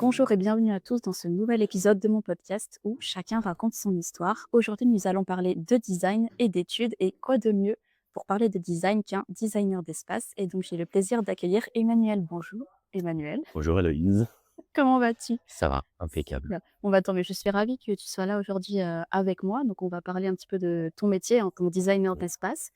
Bonjour et bienvenue à tous dans ce nouvel épisode de mon podcast où chacun raconte son histoire. Aujourd'hui, nous allons parler de design et d'études et quoi de mieux pour parler de design qu'un designer d'espace. Et donc, j'ai le plaisir d'accueillir Emmanuel. Bonjour Emmanuel, Bonjour Héloïse, comment vas-tu? ça va, impeccable. Bien. On va tomber. Je suis ravie que tu sois là aujourd'hui avec moi. Donc, on va parler un petit peu de ton métier en tant que designer d'espace.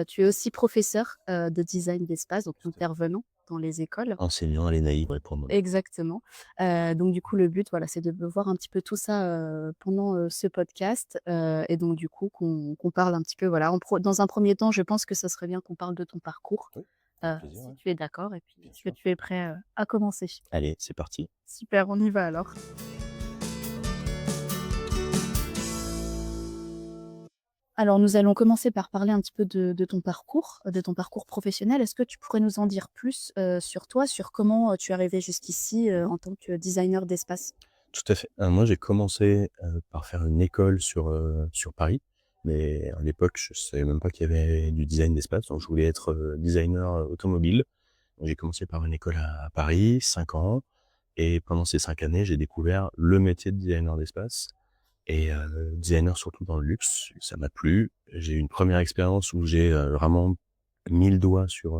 Tu es aussi professeur de design d'espace, donc Tout à fait. intervenant dans les écoles. Enseignant à l'ENAI pour le moment. Exactement. Donc du coup, le but, voilà, c'est de voir un petit peu tout ça, pendant, ce podcast, et donc du coup, qu'on parle un petit peu, voilà, dans un premier temps, je pense que ça serait bien qu'on parle de ton parcours, Oui, avec plaisir, si ouais, tu es d'accord et puis bien est-ce que sûr. tu es prêt, à commencer? Allez, c'est parti. Super, on y va alors. Alors nous allons commencer par parler un petit peu de ton parcours professionnel. Est-ce que tu pourrais nous en dire plus, sur toi, sur comment, tu es arrivé jusqu'ici, Mmh. en tant que designer d'espace? Tout à fait. Moi, j'ai commencé, par faire une école sur Paris, mais à l'époque, je savais même pas qu'il y avait du design d'espace, donc je voulais être, designer, automobile. Donc j'ai commencé par une école à Paris, 5 ans, et pendant ces 5 années, j'ai découvert le métier de designer d'espace et designer surtout dans le luxe. Ça m'a plu. J'ai eu une première expérience où j'ai, vraiment mis le doigt sur,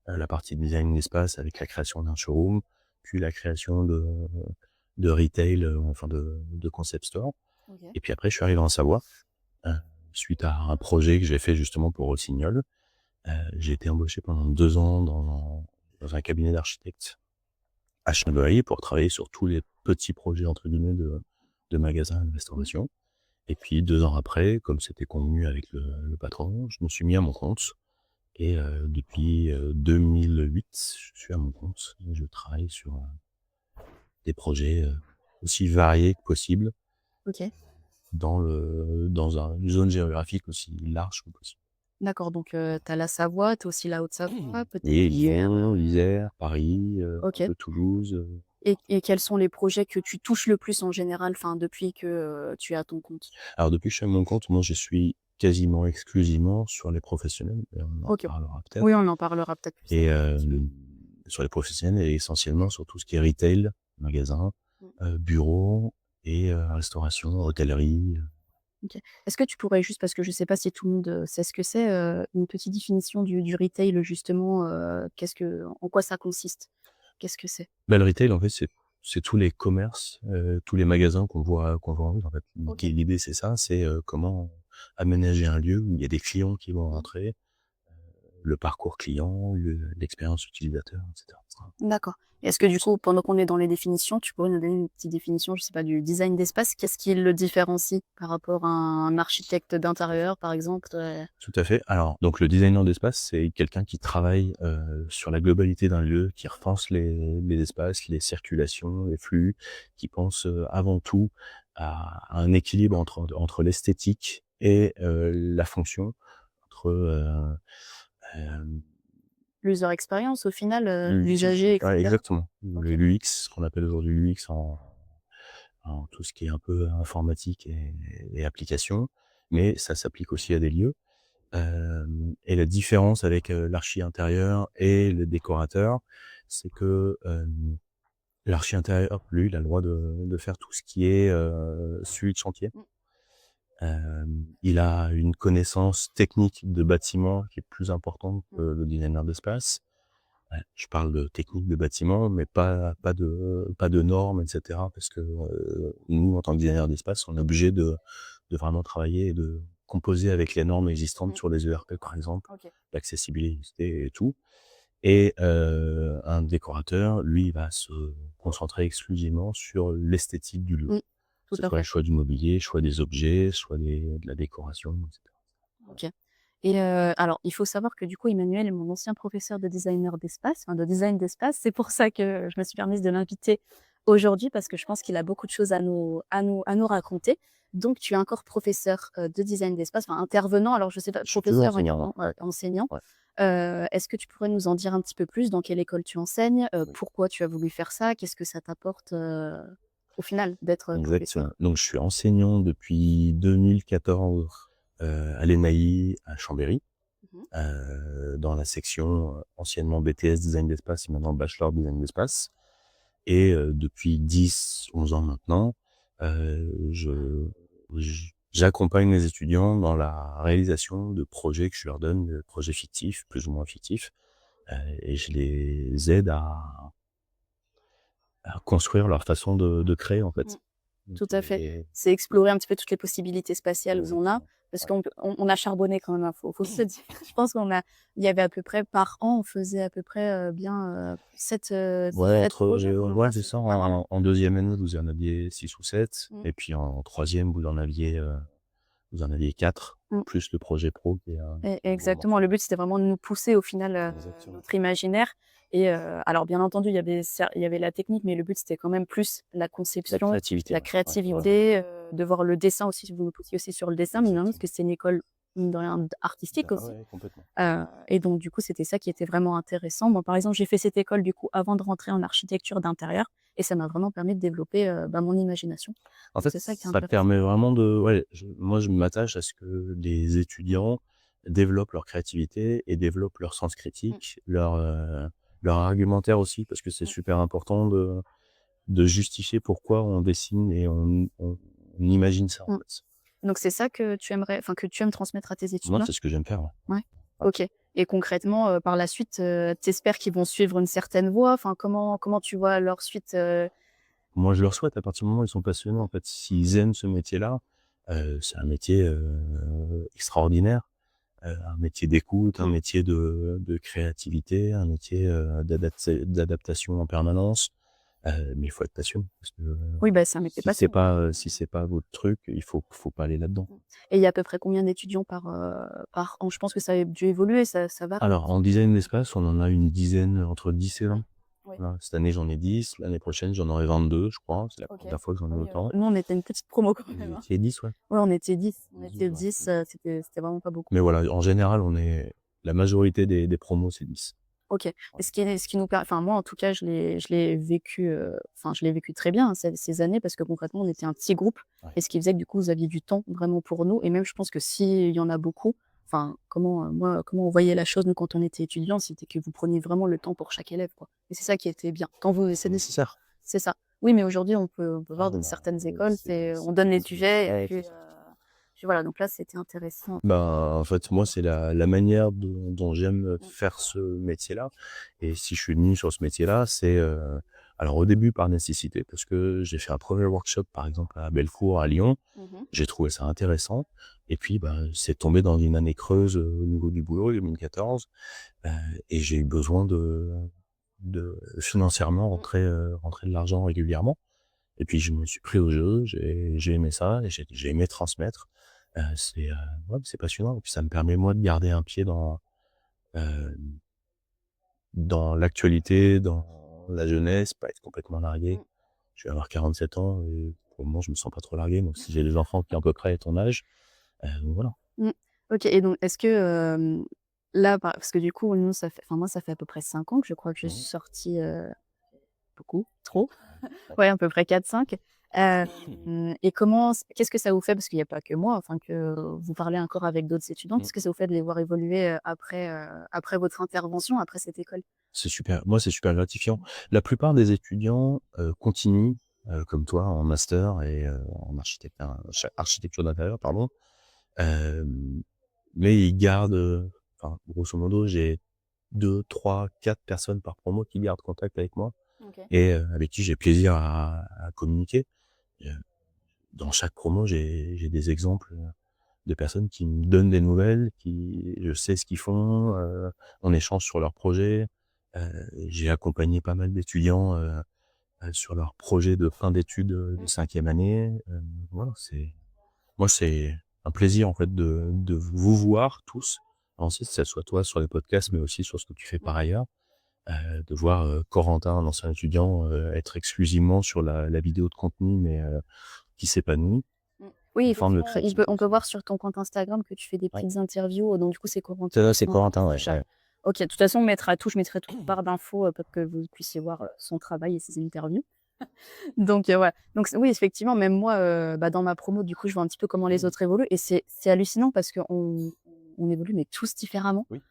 la partie design d'espace avec la création d'un showroom, puis la création de retail, enfin de concept store. OK. Et puis après, je suis arrivé en Savoie, heu, suite à un projet que j'ai fait justement pour Rossignol. J'ai été embauché pendant 2 ans dans un cabinet d'architectes à Chambéry pour travailler sur tous les «petits projets» entre guillemets de magasins et de Mmh. restauration. Et puis 2 ans après, comme c'était convenu avec le patron, je me suis mis à mon compte. Et depuis, 2008, je suis à mon compte et je travaille sur, des projets, aussi variés que possible OK. dans une zone géographique aussi large que possible. D'accord, donc tu as la Savoie, tu as aussi la Haute-Savoie, peut-être Et l'Isère? Lyon, l'Isère, Paris, un OK, peu Toulouse, et quels sont les projets que tu touches le plus en général, enfin depuis que, tu es à ton compte? Alors depuis que je suis à mon compte, moi je suis quasiment exclusivement sur les professionnels et on en OK. parlera peut-être. Oui, on en parlera peut-être plus Et après, bien sûr. sur les professionnels et essentiellement sur tout ce qui est retail, magasin, Mmh. bureau et restauration, hôtellerie. OK. Est-ce que tu pourrais juste, parce que je ne sais pas si tout le monde, sait ce que c'est, une petite définition du retail justement, en quoi ça consiste? Qu'est-ce que c'est? Bah, le retail en fait c'est tous les commerces, tous les magasins qu'on voit en rue en fait. OK. L'idée c'est ça, c'est, comment aménager un lieu où il y a des clients qui vont Mmh. rentrer, le parcours client, l'expérience utilisateur et cetera. D'accord. Et est-ce que du coup, pendant qu'on est dans les définitions, tu pourrais nous donner une petite définition, je sais pas, du design d'espace? Qu'est-ce qui le différencie par rapport à un architecte d'intérieur, par exemple? Tout à fait. Alors, donc le designer d'espace, c'est quelqu'un qui travaille sur la globalité d'un lieu, qui repense les espaces, les circulations, les flux, qui pense avant tout à un équilibre entre l'esthétique et la fonction, entre L'user experience au final, l'uti l'usager et ouais, cetera? exactement. OK. Le l'UX, ce qu'on appelle aujourd'hui l'UX en tout ce qui est un peu informatique et application, mais ça s'applique aussi à des lieux. Et la différence avec, l'archi intérieur et le décorateur, c'est que, l'archi intérieur, lui, il a le droit de faire tout ce qui est, suivi de chantier. Mmh. Il a une connaissance technique de bâtiment qui est plus importante que Mmh. le designer d'espace. Je parle de technique de bâtiment, mais pas de normes et cetera parce que, nous, en tant que designer d'espace, on est obligé de vraiment travailler et de composer avec les normes existantes Mmh. sur les ERP, par exemple, OK. l'accessibilité et tout. Et un décorateur, lui, il va se concentrer exclusivement sur l'esthétique du lieu. Mmh. Que Tout ce à soit le fait. choix du mobilier, choix des objets, choix de la décoration et cetera. OK. Et alors il faut savoir que du coup Emmanuel est mon ancien professeur de designer d'espace, enfin de design d'espace. C'est pour ça que je me suis permise de l'inviter aujourd'hui parce que je pense qu'il a beaucoup de choses à nous raconter. Donc tu es encore professeur, de design d'espace, enfin intervenant, alors je sais pas, Je suis toujours professeur enseignant, uniquement, enseignant. ouais. Est-ce que tu pourrais nous en dire un petit peu plus? Dans quelle école tu enseignes? Oui. Pourquoi tu as voulu faire ça? Qu'est-ce que ça t'apporte, au final d'être, Exactement. professeur? Donc je suis enseignant depuis 2014, à l'ENAI à Chambéry, Mmh. dans la section, anciennement BTS design d'espace et maintenant bachelor design d'espace. Et depuis 10-11 ans maintenant, j'accompagne les étudiants dans la réalisation de projets que je leur donne, de projets fictifs, plus ou moins fictifs, et je les aide à construire leur façon de créer, en Mmh. fait. Tout à fait. Et C'est explorer un petit peu toutes les possibilités spatiales où on a, exactement, parce ouais. qu'on a charbonné quand même, hein, faut se le dire. Je pense il y avait à peu près par an, on faisait à peu près, bien, 7 Ouais, entre projets quand même, ouais, hein, c'est c'était ça, vraiment en 2e année, vous en aviez 6 ou 7, mmh, et puis en 3e, vous en aviez 4, mmh. plus le projet pro qui est un gros Exactement, morceau. le but, c'était vraiment de nous pousser au final, Exactement. notre imaginaire et alors bien entendu, il y avait la technique, mais le but, c'était quand même plus la La conception, créativité, la ouais. Ouais, ouais, ouais. créativité, de voir le dessin aussi, vous nous poussiez aussi sur le dessin, mine de rien, parce Exactement. que c'est une école, mine de rien, artistique Ah aussi. ouais, complètement. Et donc du coup, c'était ça qui était vraiment intéressant. Moi, par exemple, j'ai fait cette école du coup avant de rentrer en architecture d'intérieur et ça m'a vraiment permis de développer, mon imagination. En Donc fait, c'est ça qui est ça intéressant. permet vraiment de ouais, moi, je m'attache à ce que les Mmh, étudiants développent leur créativité et développent leur sens mmh, critique, leur argumentaire aussi, parce que c'est mmh. super important de justifier pourquoi on dessine et on imagine ça, en Mmh. fait. Donc c'est ça que tu aimerais enfin que tu aimes transmettre à tes Moi, étudiants? c'est ce que j'aime faire, ouais. Ouais. Ouais. OK. Et concrètement, par la suite, tu espères qu'ils vont suivre une certaine voie? Enfin, comment tu vois leur suite, Moi, je leur souhaite, à partir du moment où ils sont passionnés, en fait. S'ils aiment ce métier-là, c'est un métier, extraordinaire, un métier d'écoute, un Mmh. métier de créativité, un métier, d'adaptation en permanence, mais il faut être passionné parce que, Oui, bah, c'est un métier passion. si c'est pas votre truc, il faut pas aller là-dedans. Mmh. Et il y a à peu près combien d'étudiants par an? Je pense que ça a dû évoluer, ça varie un Alors, petit en peu? design d'espace, on en a une dizaine, entre 10 et Mmh. 20. Oui. Voilà, cette année, j'en ai 10, l'année prochaine, j'en aurai 22, je crois. C'est la OK. première fois que j'en ai Oui, autant. nous on était une petite promo quand Vous même, hein. étiez 10, ouais? Ouais, on était 10. On 10, était ouais. 10, c'était vraiment pas beaucoup. Mais voilà, en général, la majorité des promos, c'est 10. OK. Ouais. Et ce qui nous per enfin moi en tout cas je l'ai vécu, enfin je l'ai vécu très bien, hein, ces années parce que concrètement on était un petit groupe Ouais. et ce qui faisait que du coup vous aviez du temps vraiment pour nous et même je pense que s'il y en a beaucoup, enfin comment on voyait la chose nous quand on était étudiants, c'était que vous preniez vraiment le temps pour chaque élève, quoi. Et c'est ça qui était bien. Quand vous C'est c'est nécessaire. c'est ça. Oui, mais aujourd'hui on peut voir Ah dans bah, certaines écoles, on c'est donne plus les possible. sujets et Ouais, puis, c'est ça. puis voilà donc là c'était intéressant. Ben, en fait, moi, c'est la manière dont j'aime Mmh. faire ce métier-là. Et si je suis venu sur ce métier-là, c'est alors au début par nécessité, parce que j'ai fait un premier workshop, par exemple, à Bellecour, à Lyon. Mmh mh. J'ai trouvé ça intéressant. Et puis, ben, c'est tombé dans une année creuse au niveau du boulot, 2014. euh, et j'ai eu besoin de financièrement Mmh. rentrer de l'argent régulièrement. Et puis je me suis pris au jeu, j'ai aimé ça et j'ai aimé transmettre. Ouais, c'est passionnant et puis ça me permet moi de garder un pied heu, dans l'actualité, dans la jeunesse, pas être complètement largué. Mmh. Je vais avoir 47 ans et pour le moment je me sens pas trop largué, donc si j'ai des enfants qui ont à peu près ton âge, voilà. Mmh. OK et donc est-ce que, là, parce que du coup, nous, ça fait enfin, moi, ça fait à peu près 5 ans que je crois que je Mmh. suis sortie, beaucoup, trop. 4, ouais. Ouais, à peu près 4-5. Et qu'est-ce que ça vous fait? Parce qu'il y a pas que moi, enfin, que vous parlez encore avec d'autres étudiants. Mmh. Qu'est-ce que ça vous fait de les voir évoluer, après votre intervention, après cette école? C'est super, moi c'est super gratifiant. La plupart des étudiants, continuent, comme toi en master et en architecture d'intérieur, pardon. Hem, mais ils gardent, enfin, grosso modo, j'ai 2-3-4 personnes par promo qui gardent contact avec moi OK. et avec qui j'ai plaisir à communiquer. Heu, dans chaque promo, j'ai des exemples, de personnes qui me donnent des nouvelles, qui je sais ce qu'ils font, on échange sur leurs projets. J'ai accompagné pas mal d'étudiants, sur leurs projets de fin d'études, de Mmh. 5e année. Voilà, c'est un plaisir en fait de vous voir tous. Ensuite, que ça soit toi sur les podcasts, mais aussi sur ce que tu fais Mmh. par ailleurs, de voir, Corentin, un ancien étudiant, être exclusivement sur la vidéo de contenu, mais qui s'épanouit. Mmh. Oui, Une forme de effectivement, on peut créativité aussi. voir sur ton compte Instagram que tu fais des Ouais. petites interviews, donc du coup, c'est Corentin C'est justement qui Corentin, ouais, partage ça. ouais. OK, de toute façon, je mettrai toute barre d'infos, pour que vous puissiez voir, son travail et ses interviews. Donc ouais, donc oui, effectivement, même moi, dans ma promo, du coup, je vois un petit peu comment les Mmh. autres évoluent et c'est hallucinant parce qu'on évolue, mais tous différemment. Oui.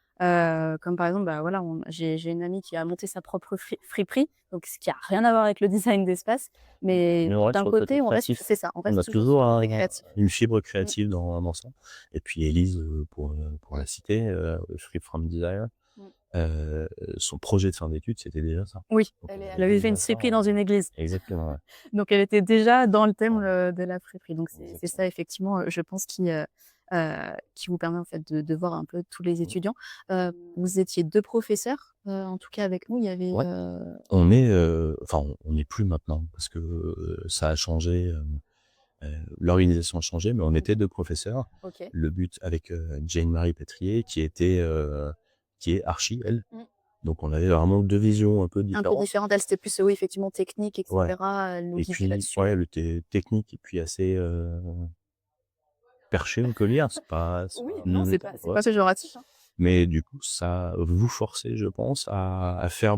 Comme par exemple, bah, voilà, j'ai une amie qui a monté sa propre friperie, donc ce qui a rien à voir avec le design d'espace, mais Mais on reste d'un sur le côté côté, on reste créatif. c'est ça, on On reste a toujours sur toujours le côté créatif. une fibre Mmh, créative dans ça. Et puis Élise, pour la citer, Free From Design, mmh. heu, son projet de fin d'études, c'était déjà ça. Oui, Donc on elle avait avait fait une déjà ça friperie dans une église. exactement, ouais. Donc elle était déjà dans le thème, Ouais, de la friperie. Donc c'est exactement. ça effectivement, je pense qui vous permet en fait de voir un peu tous les Mmh. étudiants. Vous étiez 2 professeurs, en tout cas avec nous, il y avait, Ouais, on est, enfin on n'est plus maintenant parce que, ça a changé, l'organisation a changé, mais on mmh, était 2 professeurs. OK. Le but avec, Jane-Marie Pétrier qui est archi elle. Mmh. Donc on avait vraiment 2 visions un peu Un peu différentes. différente, elle c'était plus, oui effectivement technique et Ouais, cetera, elle nous et guidait puis là-dessus. ouais, elle était technique et puis assez, perché, on peut le dire. Oui, non, Mmh, c'est ouais. pas péjoratif, hein. Mais du coup, ça vous forçait, je pense, à faire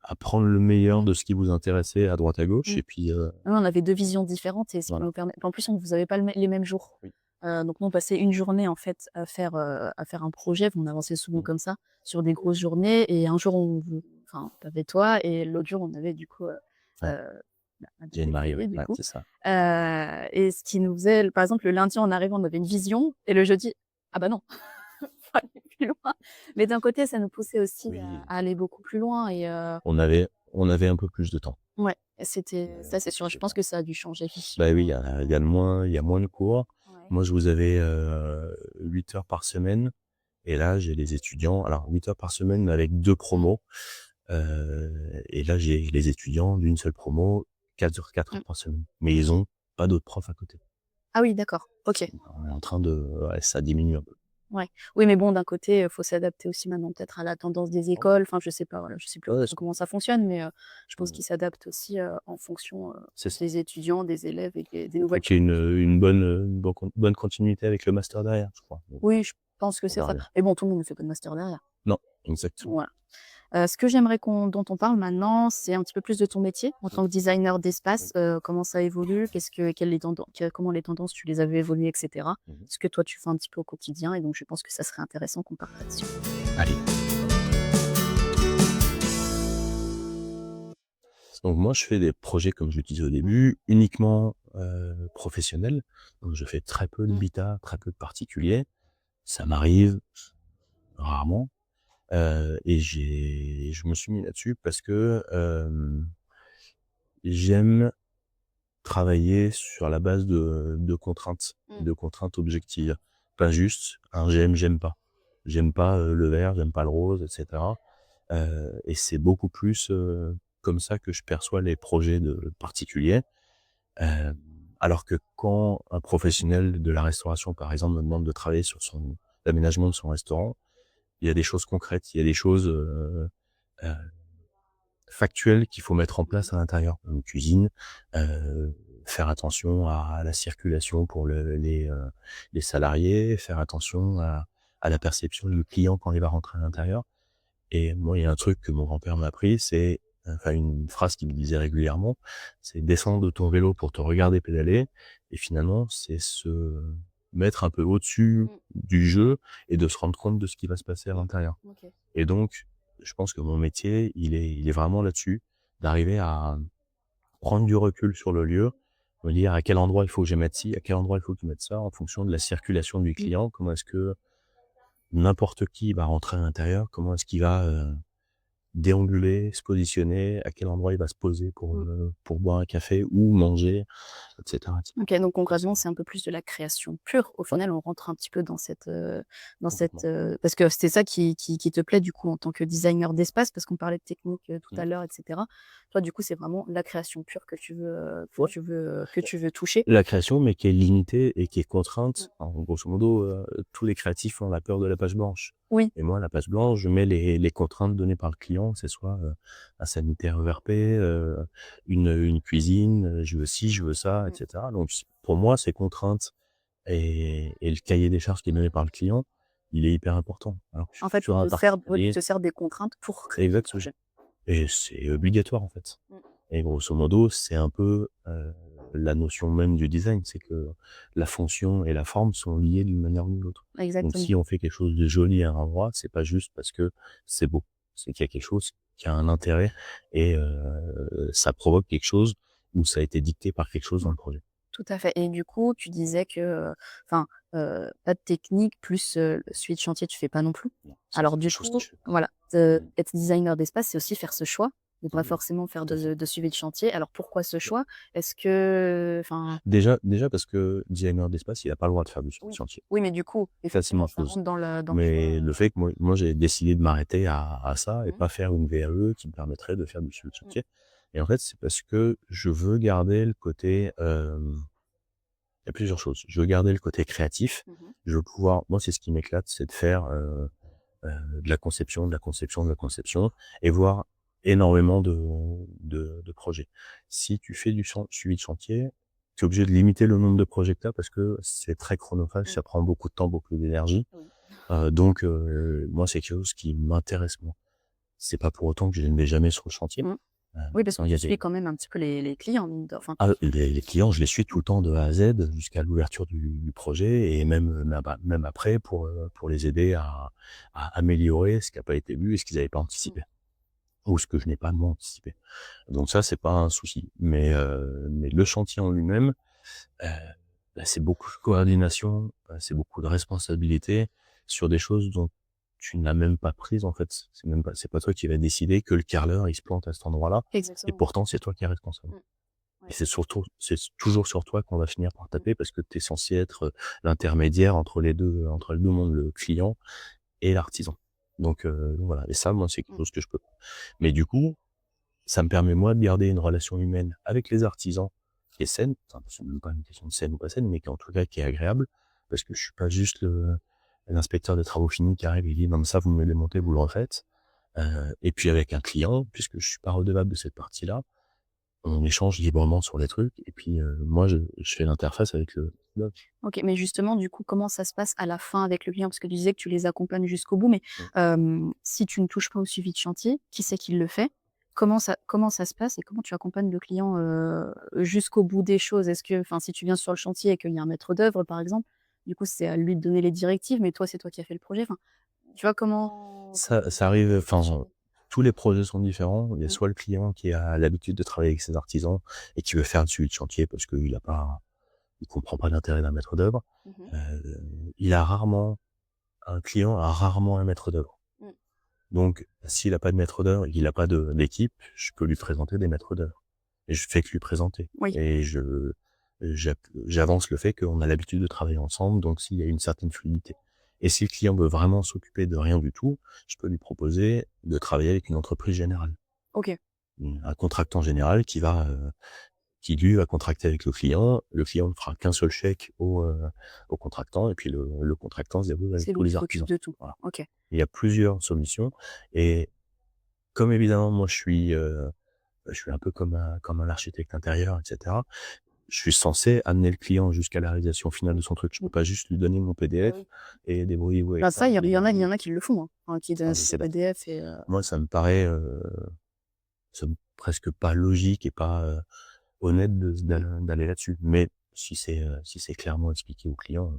à prendre le meilleur Mmh, de ce qui vous intéressait à droite à gauche mmh. et puis, Oui, on avait 2 visions différentes et ce qui voilà. nous permet en plus, on vous avez pas les mêmes jours. Oui. Donc nous, on passait une journée en fait à faire un projet, on avançait souvent Mmh. comme ça, sur des grosses journées et un jour tu avais toi et l'autre jour on avait du coup, Ouais, bah, des Jane-Marie, ouais, du ouais, coup. c'est ça. Et ce qui nous faisait par exemple le lundi on arrivait, on avait une vision et le jeudi: «Ah bah non, faut aller plus loin». Mais d'un côté ça nous poussait aussi Oui, à aller beaucoup plus loin et on avait un peu plus de temps. ouais, On c'était avait un ça peu c'est sûr. plus Je de pense temps. que ça a dû changer Bah oui, effectivement, il y a moins de cours. ouais. Moi, je vous avais, 8 heures par semaine et là, j'ai les étudiants alors 8 heures par semaine, mais avec 2 Mmh, promos, et là, j'ai les étudiants d'une seule promo, 4 mmh. heures par semaine. Mais ils ont pas d'autres profs à côté. Ah oui, d'accord, OK. On est en train de ouais, ça diminue un peu. Ouais. Oui, mais bon, d'un côté, faut s'adapter aussi maintenant peut-être à la tendance des Ah ouais. écoles. Enfin, je sais pas, voilà, je sais plus Ouais, comment ça fonctionne, mais je pense mmh, qu'ils s'adaptent aussi, en fonction, c'est ça. des étudiants, des élèves et des Il faut nouvelles qu'il y ait technologies. bonne continuité avec le master derrière, je crois. Donc Oui, je pense que on c'est verra ça. bien. Mais bon, tout le monde ne fait pas de master derrière. Non, exactement. Voilà. Ce que j'aimerais dont on parle maintenant, c'est un petit peu plus de ton métier en Oui, tant que designer oui. d'espace, comment ça évolue? Quelles les comment les tendances, tu les as vues évoluer et cetera? Mmh. Ce que toi, tu fais un petit peu au quotidien et donc je pense que ça serait intéressant qu'on parte là-dessus. Allez. Donc moi, je fais des projets, comme je le disais au Mmh. début, uniquement, professionnels. Donc je fais très peu de Mmh. bita, très peu de particuliers. Ça m'arrive rarement, et je me suis mis là-dessus parce que, j'aime travailler sur la base Mmh. de contraintes objectives. Pas juste un j'aime pas. J'aime pas, le vert, j'aime pas le rose et cetera, et c'est beaucoup plus, comme ça que je perçois les projets de particuliers. Heu, alors que quand un professionnel de la restauration, par exemple, me demande de travailler sur l'aménagement de son restaurant, il y a des choses concrètes, il y a des choses, heu, factuelles qu'il faut mettre en Mmh. place à l'intérieur. Une cuisine, faire attention à la circulation pour les salariés, faire attention à la perception du client quand il va rentrer à l'intérieur. Et moi, il y a un truc que mon grand-père m'a appris, c'est enfin une phrase qu'il me disait régulièrement, c'est: «Descendre de ton vélo pour te regarder pédaler», et finalement, c'est se mettre un peu au-dessus Mmh. du jeu et de se rendre compte de ce qui va se passer à Mmh. l'intérieur. OK. Et donc, je pense que mon métier, il est vraiment là-dessus, d'arriver à prendre du recul sur le lieu, me dire à quel endroit il faut que je mette ci, à quel endroit il faut que je mette ça, en fonction de la circulation du Mmh. client. Comment est-ce que n'importe qui va rentrer à l'intérieur? Comment est-ce qu'il va, déambuler, se positionner, à quel endroit il va se poser Mmh. pour boire un café ou manger, et cetera, et cetera. OK, donc Donc c'est concrètement, c'est un peu plus de la création pure. Au ouais, final, on rentre un petit peu complètement. parce que c'était ça qui te plaît, du coup, en tant que designer d'espace, parce qu'on parlait de technique, tout Mmh. à l'heure et cetera. Toi, du coup, c'est vraiment la création pure Ouais, que tu veux toucher. la création, mais qui est limitée et qui est contrainte. Mmh. En grosso modo, tous les créatifs ont la peur de la page blanche. Oui. Et moi, la page blanche, je mets les contraintes données par le client, que ce soit, un sanitaire ERP, une cuisine, je veux ci, je veux ça, et Mmh. cetera. Donc pour moi, ces contraintes et le cahier des charges qui est donné par le client, il est hyper important. Alors que En fait, sur un tu particulier te sers des contraintes pour créer ton exactement, projet. et c'est obligatoire, en fait. Mmh. Et grosso modo, c'est un peu, la notion même du design, c'est que la fonction et la forme sont liées d'une manière ou d'une autre. Donc Exactement. si on fait quelque chose de joli à un endroit, c'est pas juste parce que c'est beau. C'est qu'il y a quelque chose qui a un intérêt et ça provoque quelque chose ou ça a été dicté par quelque chose dans le projet. Tout à fait et du coup, tu disais que, enfin, pas de technique plus, le suivi de chantier, tu fais pas non plus? Non, ça Alors c'est des du choses que coup, je fais pas. voilà, Mmh. être designer d'espace, c'est aussi faire ce choix, de pas Mmh. forcément faire Tout à fait. de suivi de chantier. Alors pourquoi ce choix? Est-ce que enfin Déjà parce que designer d'espace, il a pas le droit de faire du oui, chantier. oui, mais du coup, Ça, c'est une effectivement, ça chose. rentre dans le choix, Mais le fait que moi j'ai décidé de m'arrêter à ça et mmh, pas faire une VAE qui me permettrait de faire du suivi de mmh, chantier. Et en fait, c'est parce que je veux garder le côté, il y a plusieurs choses. Je veux garder le côté créatif. mmh. Je veux pouvoir moi, c'est ce qui m'éclate, c'est de faire, de la conception, de la conception, de la conception et voir énormément de projets. Si tu fais du suivi de chantier, tu es obligé de limiter le nombre de projets que tu as parce que c'est très chronophage, Mmh. ça prend beaucoup de temps, beaucoup d'énergie. Oui. Donc moi, c'est quelque chose qui m'intéresse moi. C'est pas pour autant que je ne vais jamais sur le chantier. Mmh. Oui, parce que Quand il y tu a des suis quand même un petit peu les clients, mine de enfin les clients, je les suis tout mmh, le temps de A à Z jusqu'à l'ouverture du projet et même après pour les aider à améliorer ce qui a pas été vu et ce qu'ils avaient pas mmh, anticipé ou ce que je n'ai pas moi anticipé. Donc ça, c'est pas un souci. Mais le chantier en lui-même, heu, bah, c'est beaucoup de coordination, c'est beaucoup de responsabilité sur des choses dont tu n'as même pas prise, en fait. C'est pas toi qui vas décider que le carreleur, il se plante à cet endroit-là et exactement. pourtant c'est toi qui es responsable. Mmh, Et ouais, c'est toujours sur toi qu'on va finir par mmh, taper parce que tu es censé être, l'intermédiaire entre les 2 mondes, le client et l'artisan. Donc voilà et ça, moi, c'est quelque mmh, chose que je peux pas. Mais du coup, ça me permet moi de garder une relation humaine avec les artisans qui est saine, enfin, c'est même pas une question de saine ou pas saine, mais qui en tout cas qui est agréable, parce que je suis pas juste l'inspecteur des travaux finis qui arrive et dit: «Non mais ça vous me le démontez, vous le refaites». Et puis avec un client, puisque je suis pas redevable de cette partie-là, on échange librement sur les trucs et puis, moi je fais l'interface avec le OK, mais justement, du coup, comment ça se passe à la fin avec le client? Parce que tu disais que tu les accompagnes jusqu'au bout, mais mmh. si tu ne touches pas au suivi de chantier, qui c'est qui le fait? Comment ça se passe et comment tu accompagnes le client, jusqu'au bout des choses? Est-ce que enfin, si tu viens sur le chantier et qu'il y a un maître d'œuvre, par exemple, du coup, c'est à lui de donner les directives, mais toi, c'est toi qui as fait le projet. Enfin, tu vois Ça arrive, ça enfin, fonctionne? tous les projets sont différents. Il y a Mmh, soit le client qui a l'habitude de travailler avec ses artisans et qui veut faire le suivi de chantier parce il comprend pas l'intérêt d'un maître d'œuvre. mmh, Il a rarement un client a rarement un maître d'œuvre. mmh, Donc s'il a pas de maître d'œuvre et qu'il a pas d'équipe, je peux lui présenter des maîtres d'œuvre et je fais que lui présenter oui, et j'avance le fait qu'on a l'habitude de travailler ensemble, donc s'il y a une certaine fluidité et si le client veut vraiment s'occuper de rien du tout, je peux lui proposer de travailler avec une entreprise générale, OK. un contractant général qui lui va contracter avec le client ne fera qu'un seul chèque au contractant et puis le contractant se débrouille avec C'est tous lui qui les s'occupe artisans. de tout. Voilà. OK. Il y a plusieurs solutions et comme évidemment moi je suis un peu comme un architecte intérieur et cetera. Je suis censé amener le client jusqu'à la réalisation finale de Mmh, son truc. Je peux mmh. pas juste lui donner mon Bah, PDF oui. et débrouillez-vous avec Bah, ça, ça, il y démerdez-vous. en a qui le font, hein, qui Ah donnent mais ses c'est bête. PDF et Moi ça me paraît, presque pas logique et pas, honnête mmh. d'aller là-dessus. Mais si c'est clairement expliqué au client,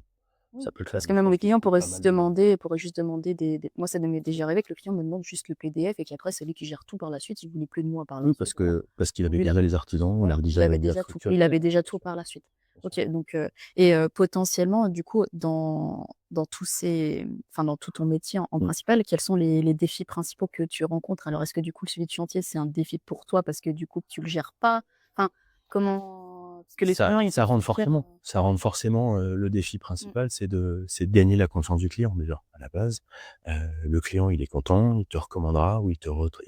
Oui, ça peut le faire. parce que Je même pense les qu'il clients y a pas mal de pourraient juste demander des moi, ça m'est déjà arrivé que le client me demande juste le PDF et qu'après c'est lui qui gère tout par la suite. Il voulait plus de moi par la oui suite, voilà. parce qu'il avait Lui, il a déjà les artisans, on voilà, a il déjà avait la déjà tout. structure et Il avait cetera. déjà Bien tout sûr, par la suite. bien sûr. OK, donc et potentiellement, du coup, dans tous ces enfin, dans tout ton métier en Mmh. principal, quels sont les défis principaux que tu rencontres? Alors, est-ce que, du coup, le suivi de chantier, c'est un défi pour toi parce que, du coup, tu le gères pas? Enfin, comment parce que les Ça clients, ils ça peuvent rentre se dire, forcément ça ouais. rentre forcément, le défi Mmh, principal, c'est de gagner la confiance du client déjà, à la base. Le client, il est content, il te recommandera ou il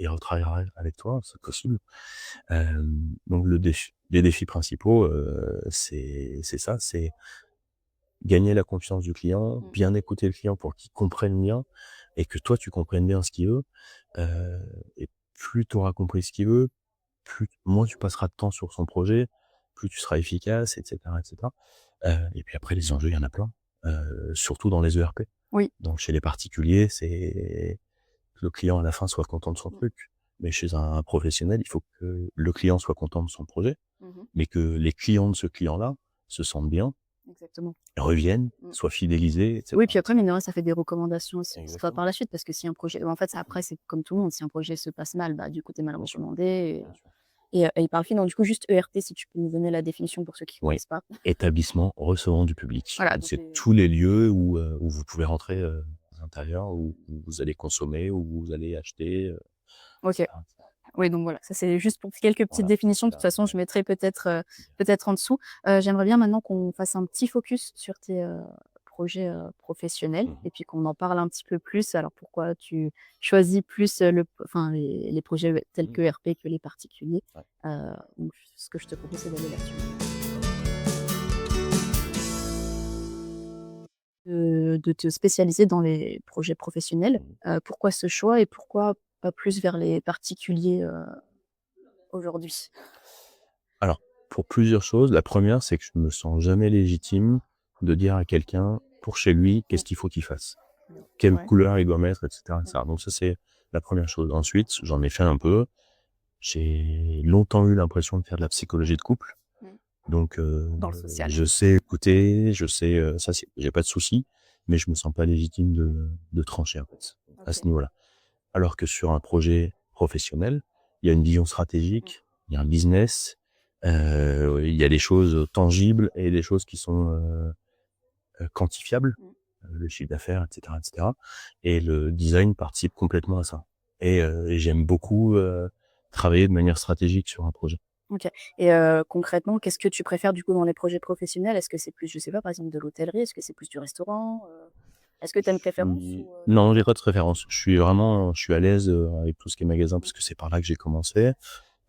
retravaillera avec toi, c'est possible. Donc les défis principaux, c'est ça, c'est gagner la confiance du client, mmh, bien écouter le client pour qu'il comprenne bien et que toi tu comprennes bien ce qu'il veut. Et plus tu auras compris ce qu'il veut, plus moins tu passeras de temps sur son projet, plus tu seras efficace et cetera et cetera. Et puis après les enjeux, il y en a plein, surtout dans les ERP. oui. Donc chez les particuliers, c'est que le client à la fin soit content de son Mmh. truc. Mais chez un professionnel, il faut que le client soit content de son projet, Mmh. mais que les clients de ce client-là se sentent bien, Exactement. reviennent, Mmh. soient fidélisés, et Oui, cetera, puis et après, cetera. mine de rien, ça fait des recommandations aussi pour toi par Exactement. la suite, parce que si un projet en fait, ça après, c'est comme tout le monde, si un projet se passe mal, bah, du coup, tu es mal Bien sûr, recommandé bien sûr. et par le fait, donc du coup, juste ERP, si tu peux nous donner la définition pour ceux qui Oui. connaissent pas? Établissement recevant du public. Voilà, Donc donc c'est les tous les lieux où vous pouvez rentrer, à l'intérieur, où vous allez consommer, où vous allez acheter, et OK. cetera, et cetera. Oui, donc voilà, ça c'est juste pour quelques petites Voilà, définitions. c'est De toute la façon, je mettrai peut-être en dessous. J'aimerais bien maintenant qu'on fasse un petit focus sur tes, projets, professionnels mmh et puis qu'on en parle un petit peu plus. Alors pourquoi tu choisis plus, enfin les projets, tels mh. que RP que les particuliers? Ouais. Donc ce que je te propose, c'est d'aller là-dessus. De te spécialiser dans les projets professionnels. Mmh. Pourquoi ce choix et pourquoi pas plus vers les particuliers, aujourd'hui? Alors, pour plusieurs choses. La première, c'est que je me sens jamais légitime de dire à quelqu'un, pour chez lui, Mmh. qu'est-ce qu'il faut qu'il fasse. Quelle Ouais. couleur il doit mettre, et cetera, et Mmh. cetera. Donc ça, c'est la première chose. Ensuite, j'en ai fait un peu. J'ai longtemps eu l'impression de faire de la psychologie de couple. Mmh. Donc, Dans le social. je sais écouter, je sais, ça c'est j'ai pas de souci, mais je me sens pas légitime de trancher, en fait, à OK. ce niveau-là. Alors que sur un projet professionnel, il y a une vision Mmh. stratégique, il y a un business, il y a des choses tangibles et des choses qui sont, quantifiables, Mmh. le chiffre d'affaires, et cetera, et cetera. Et le design participe complètement à ça. Et j'aime beaucoup, travailler de manière stratégique sur un projet. OK et concrètement, qu'est-ce que tu préfères du coup dans les projets professionnels? Est-ce que c'est plus, je sais pas, par exemple de l'hôtellerie? Est-ce que c'est plus du restaurant? Est-ce que tu as une préférence ou Non, j'ai pas de préférence. Je suis à l'aise, avec tout ce qui est magasin Mmh. parce que c'est par là que j'ai commencé.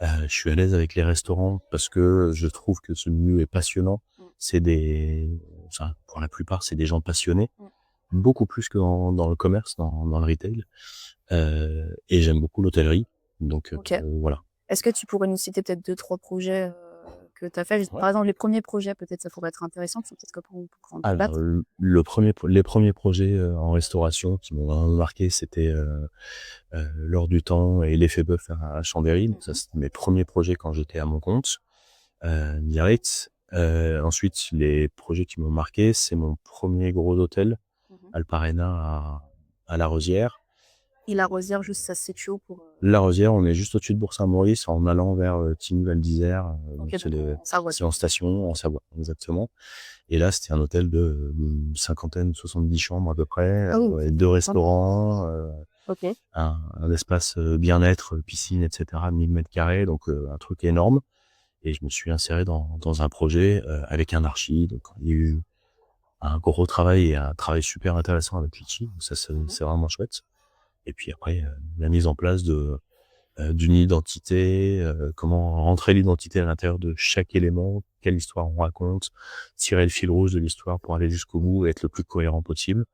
Je suis à l'aise avec les restaurants parce que je trouve que ce milieu est passionnant. Mmh. C'est des Enfin, pour la plupart, c'est des gens passionnés, Mmh. beaucoup plus que dans le commerce, dans le retail. Et j'aime beaucoup l'hôtellerie, donc OK. voilà. Est-ce que tu pourrais nous citer peut-être deux trois projets, que tu as fait? Ouais. Par exemple, les premiers projets, peut-être ça pourrait être intéressant, puis peut-être qu'après on pourra en Alors débattre. les premiers projets, en restauration qui m'ont vraiment marqué, c'était, L'Or du Temps et l'Effet Bœuf à Chambéry. Donc ça, Mmh. c'était mes premiers projets quand j'étais à mon compte, direct. Ensuite, les projets qui m'ont marqué, c'est mon premier gros hôtel, Mmh. Alparena à La Rosière. Et la Rosière, juste ça se situe où pour, La Rosière, on est juste au-dessus de Bourg-Saint-Maurice en allant vers, Tignes-Val d'Isère, donc OK, donc en Savoie c'est du en coup. station, en Savoie, exactement. Et là, c'était un hôtel de, cinquantaine, 70 chambres à peu près, Ah oui, c'est 2 sympa. restaurants, OK. un espace, bien-être, piscine, et cetera, 1000 m², donc un truc énorme. Et je me suis inséré dans un projet, avec un archi. Donc il y a eu un gros travail et un travail super intéressant avec Litchi. Donc ça, Mmh. c'est vraiment chouette. Et puis après, la mise en place d'une identité, comment rentrer l'identité à l'intérieur de chaque élément, quelle histoire on raconte, tirer le fil rouge de l'histoire pour aller jusqu'au bout et être le plus cohérent possible.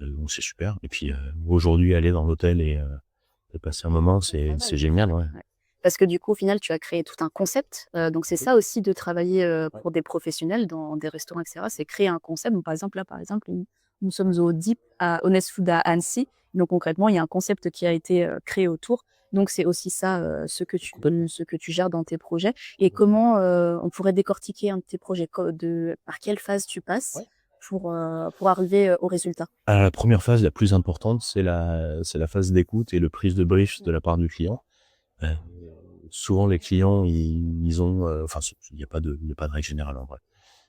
Donc c'est super. Et puis, aujourd'hui, aller dans l'hôtel et passer un moment, C'est pas c'est mal. génial, ouais. Ouais. Parce que du coup, au final, tu as créé tout un concept, donc c'est Oui. ça aussi de travailler, Ouais. pour des professionnels dans des restaurants et cetera, c'est créer un concept. Donc par exemple, nous sommes au Deep à Honest Food à Annecy. Donc concrètement, il y a un concept qui a été, créé autour. Donc c'est aussi ça, Complètement, ce que tu gères dans tes projets et complètement. comment, on pourrait décortiquer un de tes projets par quelle phase tu passes Ouais. pour arriver, au résultat? La première phase, la plus importante, c'est la phase d'écoute et le prise de brief Mmh. de la part du client. Heu, Souvent les clients, ils ont, enfin, il y a pas de règle générale en vrai.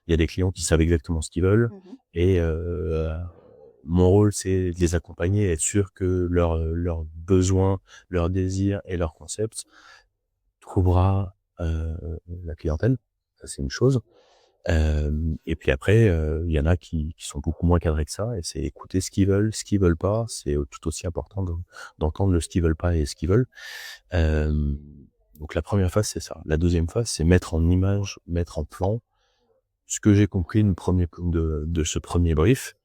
Il y a des clients qui savent exactement ce qu'ils veulent Mmh. et mon rôle, c'est de les accompagner, être sûr que leurs besoins, leurs désirs et leurs concepts trouvera, la clientèle. Ça, c'est une chose. Et puis après, il y en a qui sont beaucoup moins cadrés que ça et c'est écouter ce qu'ils veulent pas. C'est, tout aussi important d'entendre le ce qu'ils veulent pas et ce qu'ils veulent. Hem, donc la première phase, c'est ça. La deuxième phase, c'est mettre en image, mettre en plan ce que j'ai compris de ce premier brief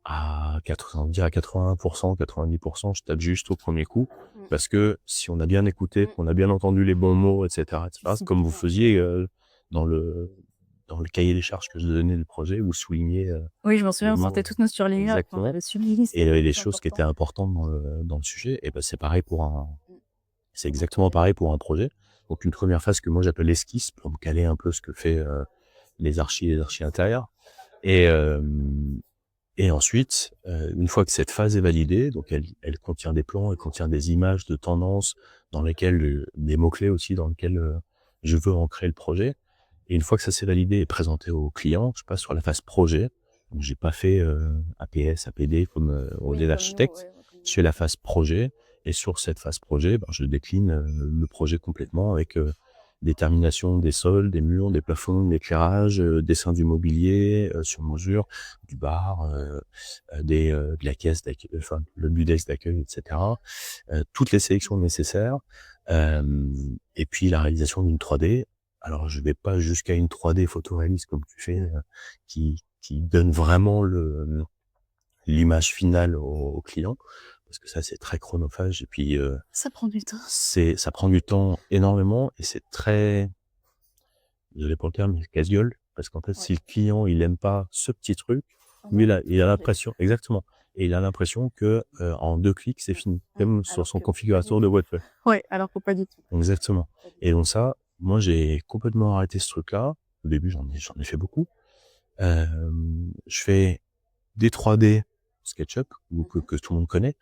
à 80, 90%, je tape juste au premier coup. Mmh. Parce que si on a bien écouté, Mmh. qu'on a bien entendu les bons mots, et Tu cetera, cibles comme vous bien. faisiez, dans le cahier des charges que je donnais du projet, vous soulignez, Oui, je m'en les souviens, on mots, sortait toutes nos surligneurs, enfin, on exactement. avait suivi, Et c'était les très choses qui important. étaient importantes dans le sujet. Et ben c'est pareil pour un Mmh. C'est exactement pareil pour un projet. Donc une première phase que moi j'appelle esquisse pour me caler un peu ce que fait les archis intérieurs. Et, et ensuite, une fois que cette phase est validée, donc elle contient des plans, elle contient des images de tendance dans lesquelles des mots-clés aussi dans lesquels je veux ancrer le projet. Et une fois que ça s'est validé et présenté au client, je passe sur la phase projet. Donc j'ai pas fait APS, APD comme on Oui, dit comme nous, l'architecte. ouais, ouais, comme Je nous. fais la phase projet et sur cette phase projet, ben, je décline le projet complètement avec détermination des sols, des murs, des plafonds, l'éclairage, dessin du mobilier sur mesure, du bar, de la caisse d'accueil, enfin du desk d'accueil, etc. Toutes les sélections nécessaires et puis la réalisation d'une 3D. Alors je vais pas jusqu'à une 3D photoréaliste comme tu fais, qui donne vraiment l'image finale au client, parce que ça c'est très chronophage et puis Ça prend du temps. ça prend du temps énormément et c'est très, désolé pour le terme, casse-gueule, parce qu'en fait Ouais. si le client il aime pas ce petit truc, On lui va il a changer. l'impression exactement, et il a l'impression que en 2 clics c'est fini, comme sur Alors son que pas du configurateur de tout. WordPress. Ouais, alors que pas du tout. Exactement. Pas du Et donc ça, moi j'ai complètement arrêté ce truc-là. Au début j'en ai fait beaucoup. Je fais des 3D SketchUp ou tout. que tout le monde connaît,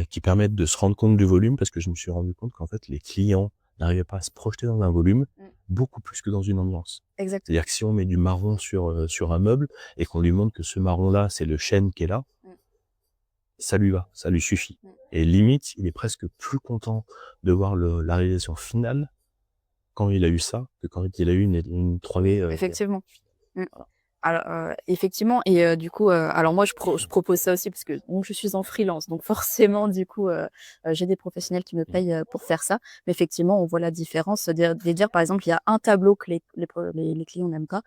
qui permettent de se rendre compte du volume, parce que je me suis rendu compte qu'en fait les clients n'arrivaient pas à se projeter dans un volume beaucoup plus que dans une ambiance. Exactement. C'est-à-dire que si on met du marron sur un meuble et qu'on lui montre que ce marron-là c'est le chêne qui est là, Mmh. ça lui va, ça lui suffit. Mmh. Et limite, il est presque plus content de voir la réalisation finale quand il a eu ça que quand il a eu une 3D. Effectivement. Mmh. Voilà. Alors, effectivement et du coup, alors moi je propose ça aussi parce que donc je suis en freelance donc forcément du coup, j'ai des professionnels qui me payent, pour faire ça. Mais effectivement, on voit la différence, de dire par exemple, il y a un tableau que les clients n'aiment pas.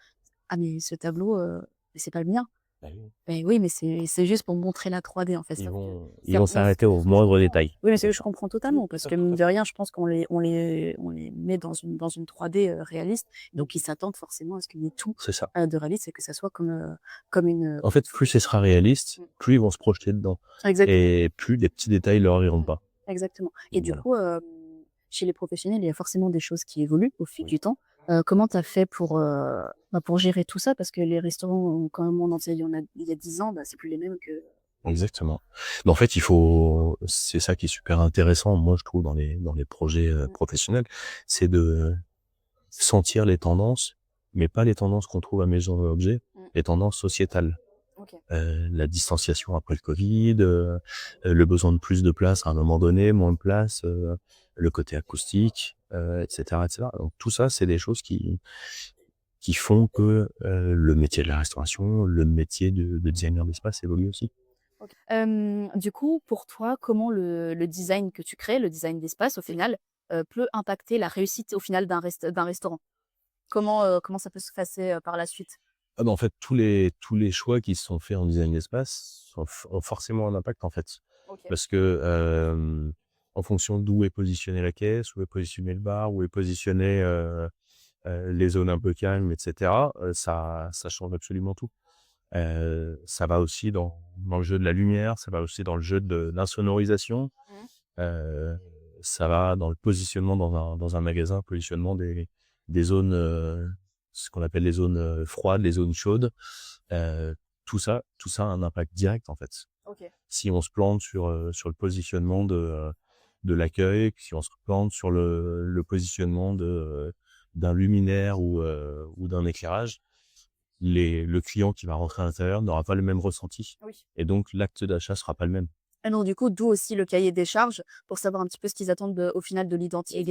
«Ah mais ce tableau, mais c'est pas le mien». Bah oui. Beh oui, mais c'est juste pour montrer la 3D en fait, sauf que Ils vont certains s'arrêter au ce que je moindre comprends. détail. Oui, mais ce C'est que je ça. comprends Oui, totalement tout parce à que fait, tout mine à de fait. rien, je pense qu'on les met dans une 3D, réaliste, donc ils s'attendent forcément à ce qu'il y ait tout, C'est ça. de réaliste et que ça soit comme une, En fait, plus ce sera réaliste, mmh, plus ils vont se projeter dedans exactement. et plus les petits détails leur iront Mmh. pas. Exactement et Donc du voilà. coup, chez les professionnels, il y a forcément des choses qui évoluent au fil Oui. du temps. Comment tu as fait pour gérer tout ça? Parce que les restaurants, quand même, on en sait, il y a 10 ans, bah, c'est plus les mêmes que Exactement. Mais en fait, c'est ça qui est super intéressant, moi, je trouve, dans les projets mmh, professionnels, c'est de sentir les tendances, mais pas les tendances qu'on trouve à Maison Objet, mmh, les tendances sociétales. OK. La distanciation après le Covid, le besoin de plus de place à un moment donné, moins de place, le côté acoustique, et cetera, et cetera. Donc tout ça, c'est des choses qui font que le métier de la restauration, le métier de designer d'espace évolue aussi. OK. Du coup, pour toi, comment le design que tu crées, le design d'espace au final, peut impacter la réussite au final d'un restaurant? Comment ça peut se passer, par la suite? Ah bah, en fait, tous les choix qui se sont faits en design d'espace ont forcément un impact, en fait. OK. Parce que, en fonction d'où est positionnée la caisse, où est positionné le bar, où est positionné, les zones un peu calmes, et cetera, ça change absolument tout. Ça va aussi dans le jeu de la lumière, ça va aussi dans le jeu de l'insonorisation, Mmh. heu, ça va dans le positionnement dans un magasin, positionnement des zones, ce qu'on appelle les zones, froides, les zones chaudes. Heu, tout ça a un impact direct, en fait. OK. Si on se plante sur le positionnement de l'accueil, si on se plante sur le positionnement d'un luminaire ou d'un éclairage, le client qui va rentrer à l'intérieur n'aura pas le même ressenti Oui. et donc l'acte d'achat sera pas le même. Et donc du coup, d'où aussi le cahier des charges pour savoir un petit peu ce qu'ils attendent au final de l'identité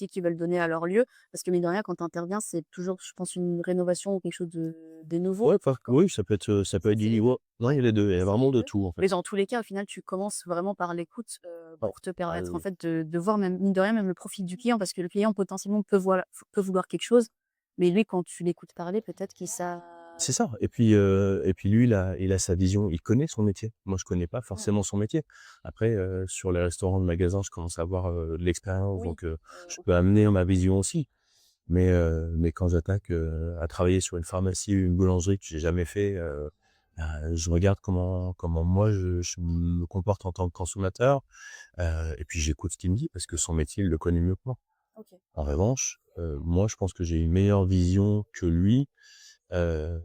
qu'ils veulent donner à leur lieu. Parce que mine de rien, quand tu interviens, c'est toujours, je pense, une rénovation ou quelque chose de nouveau. Ouais, enfin, Com oui, ça peut être c'est du les 2? niveau. Non, il y a les 2, il y a C'est vraiment les de 2? tout, en Mais fait. dans tous les cas, au final, tu commences vraiment par l'écoute, Ouais. pour te Ah permettre en oui. fait de voir même mine de rien, même le profil du client. Parce que le client potentiellement peut vouloir quelque chose, mais lui, quand tu l'écoutes parler, peut-être qu'il ça C'est ça et puis lui, il a sa vision, il connaît son métier. Moi, je connais pas mmh, forcément son métier. Après, sur les restaurants de magasins, je commence à avoir, de l'expérience, oui, donc je OK. peux amener ma vision aussi. Mais quand j'attaque, à travailler sur une pharmacie ou une boulangerie que j'ai jamais fait, Je regarde comment moi je me comporte en tant que consommateur, et puis j'écoute ce qu'il me dit parce que son métier, il le connaît mieux que moi. OK. En revanche, moi, je pense que j'ai une meilleure vision que lui, heu,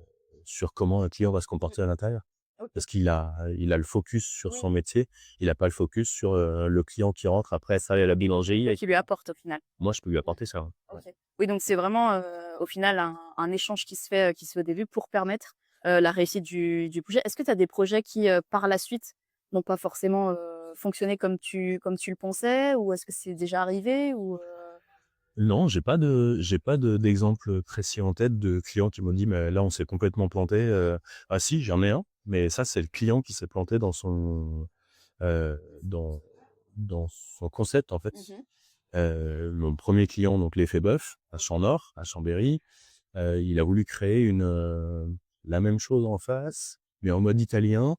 sur comment un client va se Mmh. comporter à l'intérieur. OK. Parce qu'il a le focus sur Oui, son métier, il a pas le focus sur, le client qui rentre après ça à la boulangerie toi et qui lui apportes au final. moi, je peux lui apporter ça, ouais. OK. Oui, donc c'est vraiment, au final un échange qui se fait au début pour permettre, la réussite du projet. Est-ce que tu as des projets qui, par la suite, n'ont pas forcément, fonctionné comme tu le pensais? Ou est-ce que c'est déjà arrivé ou? Non, j'ai pas d'exemple précis en tête de clients qui m'ont dit: «Mais là, on s'est complètement planté», ah si, j'en ai un, mais ça, c'est le client qui s'est planté dans son, dans son concept, en fait. Mmh. Mon premier client, donc l'Effet Bœuf, à OK. Champ-Nord, à Chambéry, il a voulu créer la même chose en face, mais en mode italien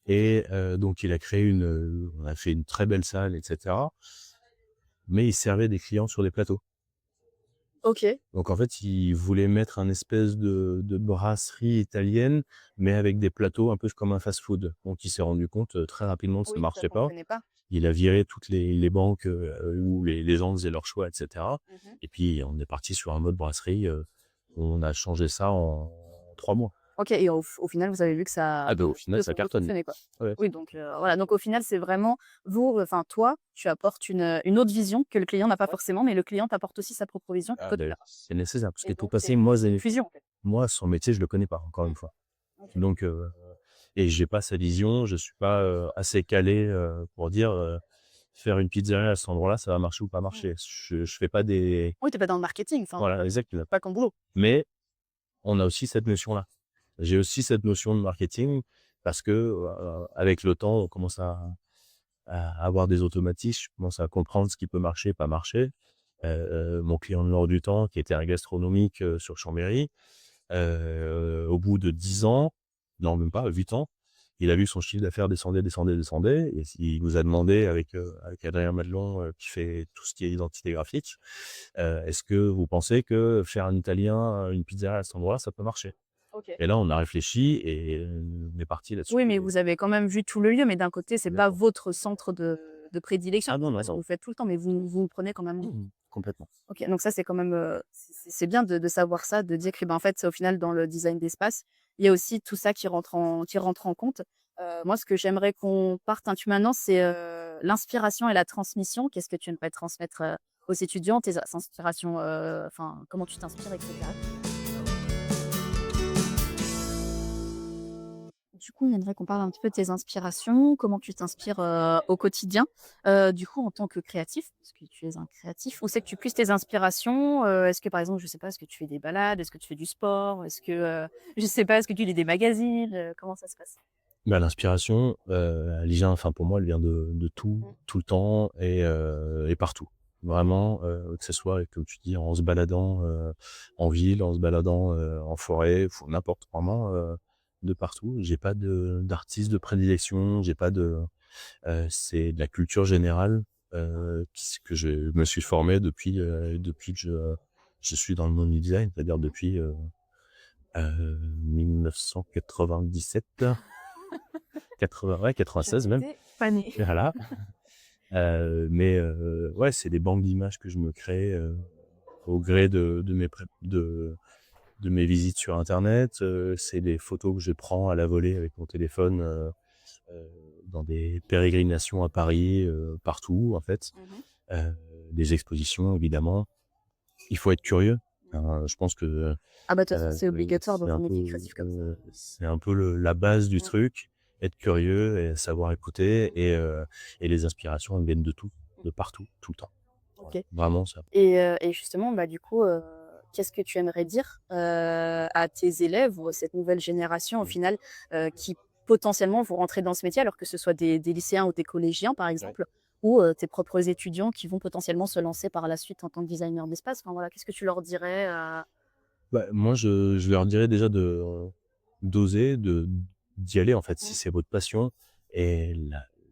et donc il a créé on a fait une très belle salle et cetera, mais il servait des clients sur des plateaux. OK. Donc en fait, il voulait mettre un espèce de brasserie italienne, mais avec des plateaux un peu comme un fast-food. Donc il s'est rendu compte, très rapidement que ça Oui, que ça marchait pas. fonctionnait pas. Il a viré toutes les banques, où les gens faisaient leurs choix et cetera Mmh. et puis on est parti sur un mode brasserie, on a changé ça en 3 mois. OK, et au final, vous avez vu que ça Ah bah, au a final, ça plutôt cartonne. fonctionné, quoi? Ouais. Oui, donc voilà, donc au final, c'est vraiment vous, enfin toi, tu apportes une autre vision que le client n'a pas forcément, mais le client t'apporte aussi sa propre vision que Ah toi tu d'ailleurs, l'as. c'est nécessaire parce Et que tout donc passé, c'est une fusion, en fait. moi, son métier, je le connais pas, encore Mmh. une fois. OK. Donc et j'ai pas sa vision, je suis pas, assez calé, pour dire, faire une pizzeria à cet endroit-là, ça va marcher ou pas Mmh. marcher. Je fais pas des Oui, tu es pas dans le marketing, enfin, voilà, exact, pas ton boulot. mais on a aussi cette notion-là. J'ai aussi cette notion de marketing parce que, avec le temps, on commence à avoir des automatismes, je commence à comprendre ce qui peut marcher, pas marcher. Mon client de l'or du temps, qui était un gastronomique, sur Chambéry, au bout de 10 ans, non même pas, 8 ans, il a vu son chiffre d'affaires descendait et il nous a demandé avec Adrien Madelon, qui fait tout ce qui est identité graphique, «Est-ce que vous pensez que faire un italien, une pizzeria à cet endroit, ça peut marcher?» OK. Et là, on a réfléchi et on est parti là-dessus Oui, mais et vous avez quand même vu tout le lieu, mais d'un côté, c'est pas exactement. votre centre de prédilection. Ah non, C'est non, pas ce que non. vous faites tout le temps, mais vous le prenez quand même. Complètement. OK, donc ça, c'est quand même, c'est bien de savoir ça, de dire que, ben, en fait, au final, dans le design d'espace, il y a aussi tout ça qui rentre en compte. Moi, ce que j'aimerais qu'on partage maintenant, c'est, l'inspiration et la transmission. Qu'est-ce que tu aimerais transmettre, aux étudiants, tes inspirations, enfin, comment tu t'inspires et cetera? Du coup, j'aimerais qu'on parle un petit peu de tes inspirations, comment tu t'inspires, au quotidien, du coup, en tant que créatif, parce que tu es un créatif. Où c'est que tu puisses tes inspirations? Est-ce que, par exemple, je sais pas, est-ce que tu fais des balades? Est-ce que tu fais du sport? Est-ce que, je sais pas, est-ce que tu lis des magazines? Comment ça se passe? Bah, l'inspiration, elle vient enfin pour moi, elle vient de tout, Mmh. tout le temps et partout. OK. Vraiment, que ce soit, comme tu dis, en se baladant, en ville, en se baladant, en forêt, n'importe, vraiment, de partout. J'ai pas d'artiste de prédilection, j'ai pas de c'est de la culture générale, que je me suis formé depuis que je suis dans le monde du design, c'est-à-dire Mmh. depuis, 1997, 80, ouais, Je 96 même, n'étais pas née. voilà. Mais ouais, c'est des banques d'images que je me crée, au gré de mes visites sur internet, c'est des photos que je prends à la volée avec mon téléphone, heu, dans des pérégrinations à Paris, partout en fait, Mmh. heu, des expositions évidemment. Il faut être curieux, je pense que, Ah bah, de toute façon, c'est obligatoire c'est dans un un métier peu, créatif comme ça. c'est un peu la base du Mmh. truc, être curieux et savoir écouter et les inspirations, elles viennent de tout, Mmh. de partout, tout le temps. Ouais, OK. vraiment ça. Et justement, bah, du coup, qu'est-ce que tu aimerais dire, à tes élèves ou à cette nouvelle génération au Mmh. final, qui potentiellement vont rentrer dans ce métier, alors que ce soit des lycéens ou des collégiens par Ouais. exemple, ou, tes propres étudiants qui vont potentiellement se lancer par la suite en tant que designer d'espace? Enfin voilà, qu'est-ce que tu leur dirais, Bah, moi je leur dirais déjà d'oser, d'y aller en fait, si Mmh. c'est votre passion et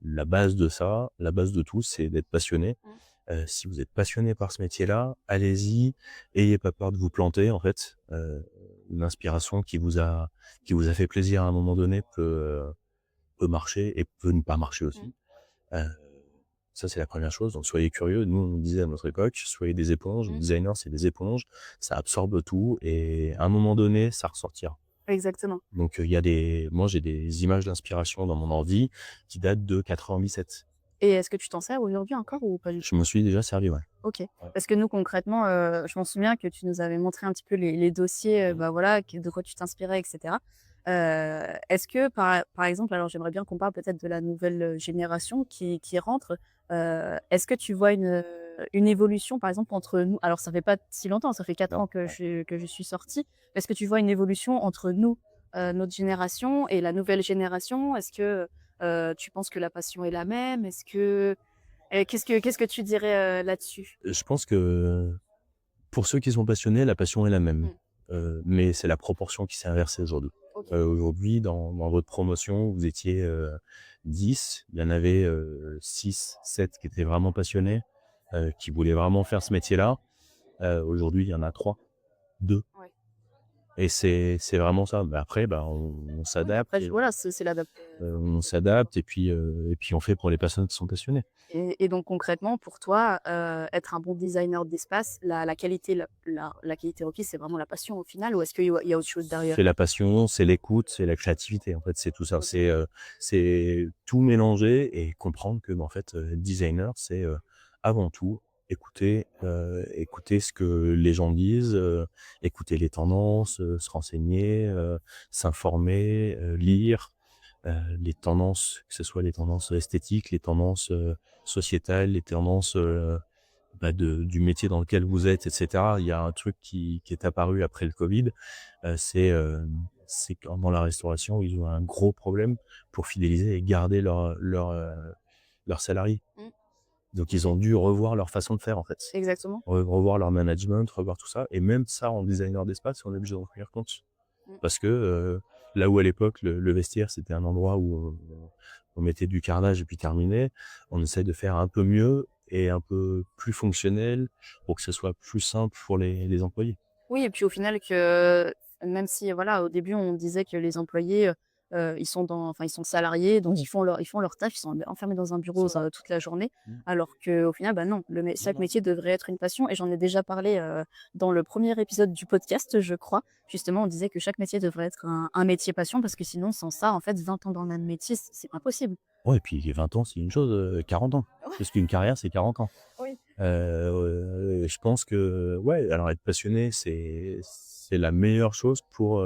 la base de ça, la base de tout, c'est d'être passionné. Mmh. Si vous êtes passionné par ce métier-là, allez-y, ayez pas peur de vous planter en fait, une inspiration qui vous a fait plaisir à un moment donné peut marcher et peut ne pas marcher Mmh. aussi. Heu, Ça, c'est la première chose, donc soyez curieux. Nous, on disait à notre époque: «Soyez des éponges». Le Mmh. designer, c'est des éponges, ça absorbe tout et à un moment donné, ça ressortira. Exactement. Donc il y a des moi, j'ai des images d'inspiration dans mon ordi qui datent de 97. Et est-ce que tu t'en sers aujourd'hui encore ou pas du tout? Je me suis déjà servi, ouais. OK. Ouais. Parce que nous concrètement, je m'en souviens que tu nous avais montré un petit peu les dossiers, Mmh. bah, voilà, que de quoi tu t'inspirais et cetera. Est-ce que par exemple, alors j'aimerais bien qu'on parle peut-être de la nouvelle, génération qui rentre. Est-ce que tu vois une évolution par exemple entre nous, alors ça fait pas si longtemps, ça fait 4 Non, ans ouais. que je suis sortie. Est-ce que tu vois une évolution entre nous, notre génération et la nouvelle génération? Est-ce que, tu penses que la passion est la même? Est-ce que qu'est-ce que tu dirais, là-dessus? Je pense que pour ceux qui sont passionnés, la passion est la même, Mmh. mais c'est la proportion qui s'est inversée aujourd'hui. OK. Aujourd'hui, dans votre promotion, vous étiez, 10, il y en avait, 6-7 qui étaient vraiment passionnés, qui voulaient vraiment faire ce métier-là. Aujourd'hui, il y en a 3, 2. Ouais. Et c'est vraiment ça. Mais après, bah, on Oui, après s'adapte je et voilà, c'est on s'adapte et puis on fait pour les personnes qui sont passionnées. et donc concrètement pour toi, être un bon designer d'espace, la qualité la qualité requise, c'est vraiment la passion au final ou est-ce qu'il y a autre chose derrière? C'est la passion, c'est l'écoute, c'est la créativité, en fait, c'est tout ça. OK. C'est tout mélanger et comprendre que, bah, en fait, designer, c'est, avant tout écouter ce que les gens disent, écouter les tendances, se renseigner, s'informer, lire, les tendances, que ce soit les tendances esthétiques, les tendances, sociétales, les tendances, bah, du métier dans lequel vous êtes et cetera. Il y a un truc qui est apparu après le covid, c'est que dans la restauration, ils ont un gros problème pour fidéliser et garder leurs salariés. Mmh. Donc ils OK. ont dû revoir leur façon de faire, en fait. Exactement. Revoir leur management, revoir tout ça et même ça, en designer d'espace, on est obligé d'en tenir compte. Mmh. Parce que, là où à l'époque le vestiaire, c'était un endroit où on mettait du carrelage et puis terminé, on essaie de faire un peu mieux et un peu plus fonctionnel pour que ce soit plus simple pour les employés. Oui et puis au final que même si voilà, au début on disait que les employés, ils sont salariés donc ils font leur taf, ils sont enfermés dans un bureau C'est ça. toute la journée. Mmh. Alors qu'au final, bah, non, Non, chaque non. métier devrait être une passion et j'en ai déjà parlé, dans le premier épisode du podcast, je crois. Justement, on disait que chaque métier devrait être un métier passion parce que sinon sans ça, en fait, 20 ans dans le même métier, c'est impossible. Ouais et puis 20 ans, c'est une chose, 40 ans. Parce qu'une carrière, c'est 40 ans. Oui. Je pense que ouais, alors être passionné, c'est la meilleure chose pour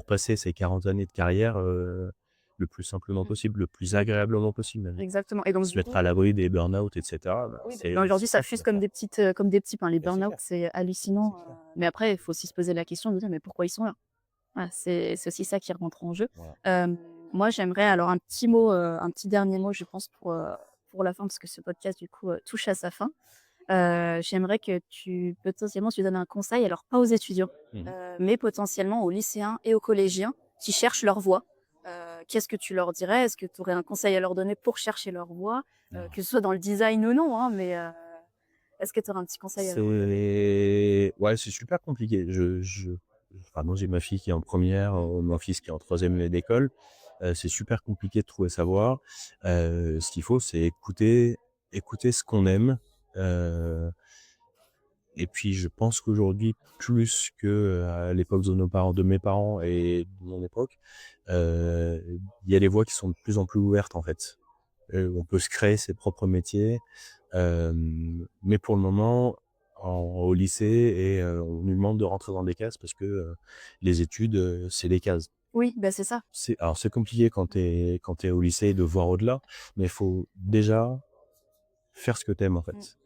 passer ces 40 années de carrière, le plus simplement Mmh. possible, le plus agréablement possible même. Exactement et donc Se du mettre coup à l'abri des burn-out et cetera, bah, oui, c'est mais aujourd'hui, c'est ça ça qui fuse va faire. comme des petits pains. Les Bah, c'est burn-out, clair, c'est hallucinant, c'est clair. mais après, il faut aussi se poser la question de dire: «Mais pourquoi ils sont là?» Voilà, c'est aussi ça qui rentre en jeu. Voilà. Moi, j'aimerais alors un petit dernier mot, je pense pour la fin, parce que ce podcast, du coup, touche à sa fin. J'aimerais que tu donnes un conseil, alors pas aux étudiants, Mmh mh. mais potentiellement aux lycéens et aux collégiens qui cherchent leur voie. Qu'est-ce que tu leur dirais? Est-ce que tu aurais un conseil à leur donner pour chercher leur voie? Que ce soit dans le design ou non, hein, mais est-ce que tu aurais un petit conseil à leur donner? C'est super compliqué. Enfin, moi, j'ai ma fille qui est en première, Mmh. mon fils qui est en troisième année d'école. C'est super compliqué de trouver sa voie. Ce qu'il faut, c'est écouter ce qu'on aime, heu et puis je pense qu'aujourd'hui, plus à l'époque de mes parents et de mon époque, il y a des voies qui sont de plus en plus ouvertes, en fait. On peut se créer ses propres métiers, mais pour le moment, au lycée on nous demande de rentrer dans des cases parce que, les études, c'est des cases. Oui, bah, c'est ça. C'est compliqué quand tu es au lycée de voir au-delà, mais il faut déjà faire ce que tu aimes, en Mmh. fait.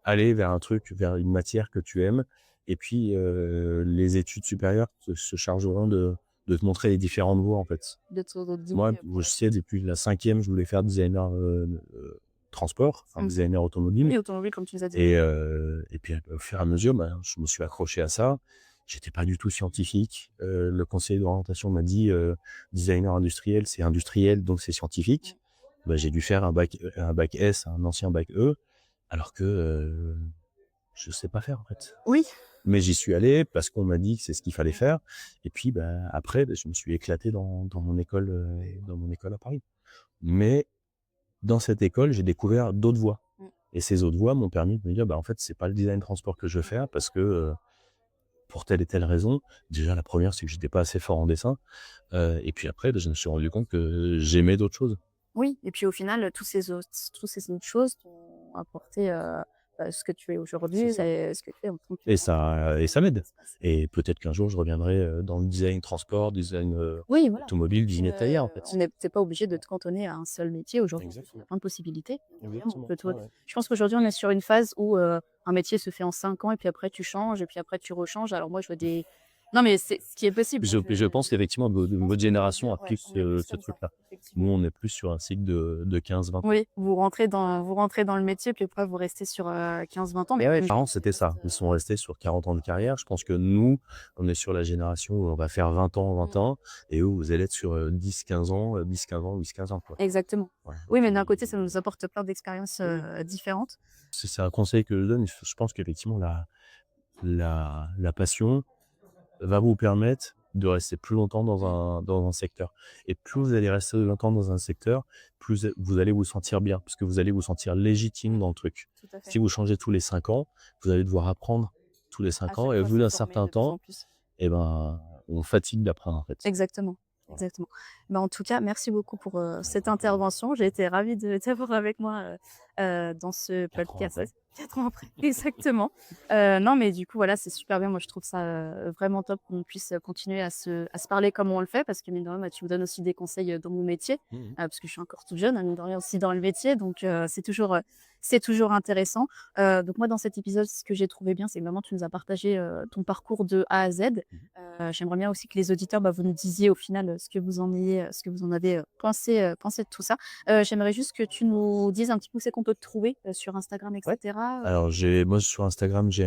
Aller vers un truc, vers une matière que tu aimes et puis, les études supérieures se chargeront de te montrer les différentes voies, en fait. De te Moi, guider, je sais depuis la cinquième, je voulais faire designer, transport, enfin Mmh. designer automobile Oui, automobile, comme tu nous as dit. et puis au fur et à mesure, ben, je me suis accroché à ça. J'étais pas du tout scientifique. Le conseiller d'orientation m'a dit, «Designer industriel, c'est industriel, donc c'est Mmh. scientifique». Bah, j'ai dû faire un bac S, un ancien bac E, alors que, je sais pas faire, en fait. Oui. Mais j'y suis allé parce qu'on m'a dit que c'est ce qu'il fallait faire. Et puis, après, je me suis éclaté dans mon école à Paris. Mais dans cette école, j'ai découvert d'autres voies. Mmh. Et ces autres voies m'ont permis de me dire, en fait, c'est pas le design transport que je veux faire parce que, pour telle et telle raison. Déjà, la première, c'est que j'étais pas assez fort en dessin. Et puis après, je me suis rendu compte que j'aimais d'autres choses. Oui et puis au final, tous ces autres choses t'ont apporté, ce que tu es C'est aujourd'hui ça. et ce que tu es en tant que Et ça m'aide. espace. Et peut-être qu'un jour, je reviendrai, dans le design transport, design, Oui, voilà. automobile, designer tailleur, en Tu fait. n'es pas obligé de te cantonner à un seul métier. Aujourd'hui, en plus, on a Exactement. plein de possibilités. Donc vraiment, on Exactement. peut Ouais, tout ouais. je pense qu'aujourd'hui, on est sur une phase où, un métier se fait en 5 ans et puis après tu changes et puis après tu rechanges. Alors moi, je vois des non, mais c'est ce qui est possible, hein, Je pense qu'effectivement, je pense votre qu'aujourd'hui, génération a ouais, plus on est plus ce comme ça, truc-là. Nous, effectivement. on est plus sur un cycle de 15-20 ans. Oui, vous rentrez dans le métier puis après vous restez sur, 15-20 ans, mais Et ouais, mes comme parents, c'était ça. Ils sont restés sur 40 ans de carrière. Je pense que nous, on est sur la génération où on va faire 20 ans, 20 ans, et eux, vous allez être sur 10-15 ans, 10-15 ans, 10-15 ans, quoi. exactement. Voilà. Oui, mais d'un côté, ça nous apporte plein d'expériences, différentes. C'est un conseil que je donne. Je pense qu'effectivement, la passion va vous permettre de rester plus longtemps dans un secteur. Et plus vous allez rester longtemps dans un secteur, plus vous allez vous sentir bien, parce que vous allez vous sentir légitime dans le truc. Tout à Si fait. vous changez tous les 5 ans, vous allez devoir apprendre tous les À 5 ans, chaque et au fois bout se d'un former certain de plus temps, en plus. on fatigue d'apprendre, en fait. Exactement, Voilà. exactement. En tout cas, merci beaucoup pour, cette intervention. J'ai été ravie de t'avoir avec moi, dans ce 4 ans après. podcast. 4 ans après, exactement. Non, mais du coup, voilà, c'est super bien. Moi, je trouve ça, vraiment top qu'on puisse, continuer à se parler comme on le fait parce que mine de rien, bah, tu me donnes aussi des conseils, dans mon métier, Mmh. parce que je suis encore toute jeune, hein, mine de rien aussi dans le métier donc c'est toujours intéressant. Donc moi, dans cet épisode, ce que j'ai trouvé bien, c'est que vraiment tu nous as partagé, ton parcours de A à Z. Mmh. J'aimerais bien aussi que les auditeurs, bah, vous nous disiez au final, ce que vous en avez, pensé de tout ça. J'aimerais juste que tu nous dises un petit peu où c'est qu'on peut te trouver, sur Instagram et Ouais. cetera, Alors moi sur Instagram, j'ai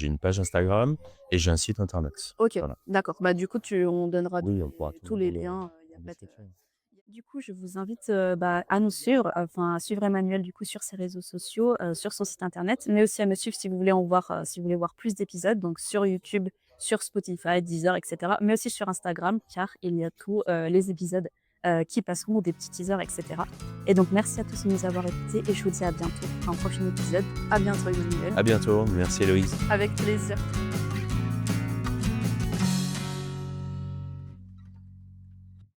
une page Instagram et j'ai un site internet. OK, Voilà. d'accord. Bah, du coup, on donnera Oui, on pourra tout tous mettre les dans le liens, il y a en pas de description. du coup, je vous invite, bah, à nous suivre, enfin, à suivre Emmanuel, du coup, sur ses réseaux sociaux, sur son site internet, mais aussi à me suivre si vous voulez voir plus d'épisodes, donc sur YouTube, sur Spotify, Deezer et cetera, mais aussi sur Instagram, car il y a tous, les épisodes, qui passeront, des petits teasers et cetera et donc merci à tous de nous avoir écoutés et je vous dis à bientôt pour un prochain épisode. À bientôt Emmanuel. À bientôt. Merci Héloïse. Avec plaisir.